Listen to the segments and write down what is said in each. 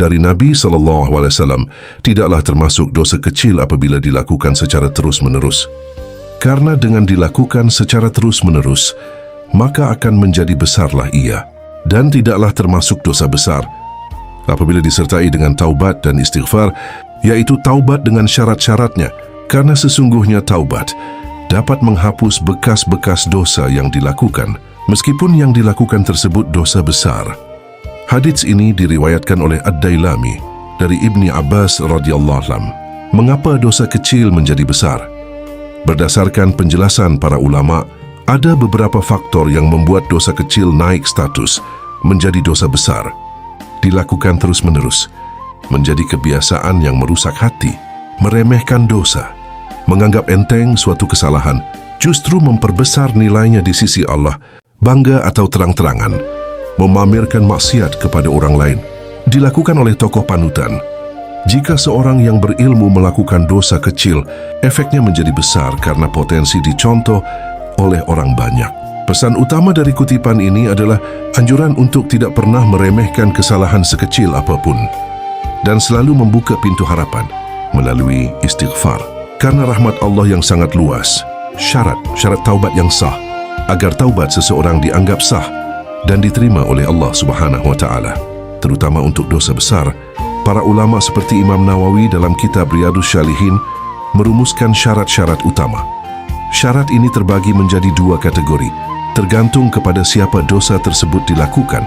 dari Nabi SAW tidaklah termasuk dosa kecil apabila dilakukan secara terus-menerus. Karena dengan dilakukan secara terus-menerus, maka akan menjadi besarlah ia, dan tidaklah termasuk dosa besar apabila disertai dengan taubat dan istighfar, yaitu taubat dengan syarat-syaratnya, karena sesungguhnya taubat dapat menghapus bekas-bekas dosa yang dilakukan, meskipun yang dilakukan tersebut dosa besar. Hadits ini diriwayatkan oleh Ad-Dailami dari Ibni Abbas radhiyallahu anhu. Mengapa dosa kecil menjadi besar? Berdasarkan penjelasan para ulama, ada beberapa faktor yang membuat dosa kecil naik status menjadi dosa besar. Dilakukan terus-menerus, menjadi kebiasaan yang merusak hati, meremehkan dosa, menganggap enteng suatu kesalahan, justru memperbesar nilainya di sisi Allah, bangga atau terang-terangan, memamerkan maksiat kepada orang lain, dilakukan oleh tokoh panutan. Jika seorang yang berilmu melakukan dosa kecil, efeknya menjadi besar karena potensi dicontoh oleh orang banyak. Pesan utama dari kutipan ini adalah anjuran untuk tidak pernah meremehkan kesalahan sekecil apapun dan selalu membuka pintu harapan melalui istighfar. Karena rahmat Allah yang sangat luas, syarat taubat yang sah agar taubat seseorang dianggap sah dan diterima oleh Allah Subhanahu wa taala, terutama untuk dosa besar. Para ulama seperti Imam Nawawi dalam kitab Riyadhus Shalihin merumuskan syarat-syarat utama. Syarat ini terbagi menjadi dua kategori, tergantung kepada siapa dosa tersebut dilakukan.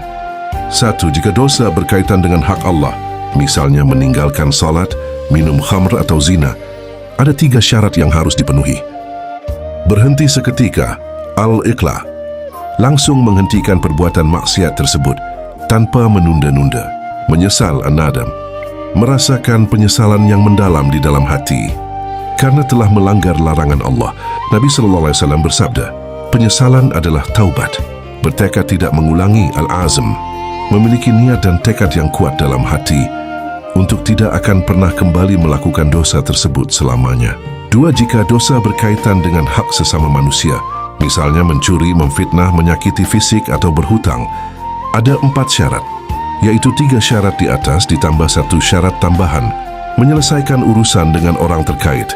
1. Jika dosa berkaitan dengan hak Allah, misalnya meninggalkan salat, minum khamr atau zina, ada 3 syarat yang harus dipenuhi. Berhenti seketika, al-iqla, langsung menghentikan perbuatan maksiat tersebut tanpa menunda-nunda. Menyesal, an-nadam, merasakan penyesalan yang mendalam di dalam hati karena telah melanggar larangan Allah. Nabi SAW bersabda, penyesalan adalah taubat. Bertekad tidak mengulangi, al-azm, memiliki niat dan tekad yang kuat dalam hati untuk tidak akan pernah kembali melakukan dosa tersebut selamanya. 2. Jika dosa berkaitan dengan hak sesama manusia, misalnya mencuri, memfitnah, menyakiti fisik atau berhutang, ada 4 syarat, yaitu 3 syarat di atas ditambah 1 syarat tambahan, menyelesaikan urusan dengan orang terkait.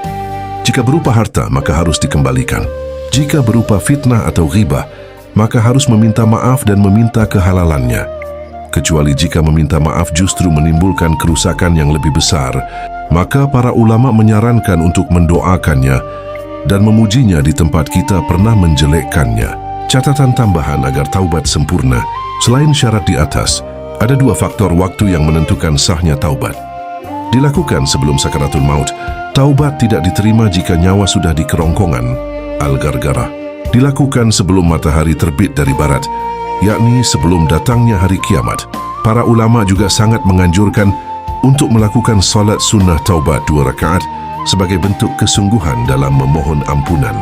Jika berupa harta, maka harus dikembalikan. Jika berupa fitnah atau ghibah, maka harus meminta maaf dan meminta kehalalannya. Kecuali jika meminta maaf justru menimbulkan kerusakan yang lebih besar, maka para ulama menyarankan untuk mendoakannya dan memujinya di tempat kita pernah menjelekkannya. Catatan tambahan agar taubat sempurna, selain syarat di atas, ada 2 faktor waktu yang menentukan sahnya taubat. Dilakukan sebelum sakaratul maut. Taubat tidak diterima jika nyawa sudah di kerongkongan, al-gargarah. Dilakukan sebelum matahari terbit dari barat, yakni sebelum datangnya hari kiamat. Para ulama juga sangat menganjurkan untuk melakukan salat sunnah taubat 2 rakaat sebagai bentuk kesungguhan dalam memohon ampunan.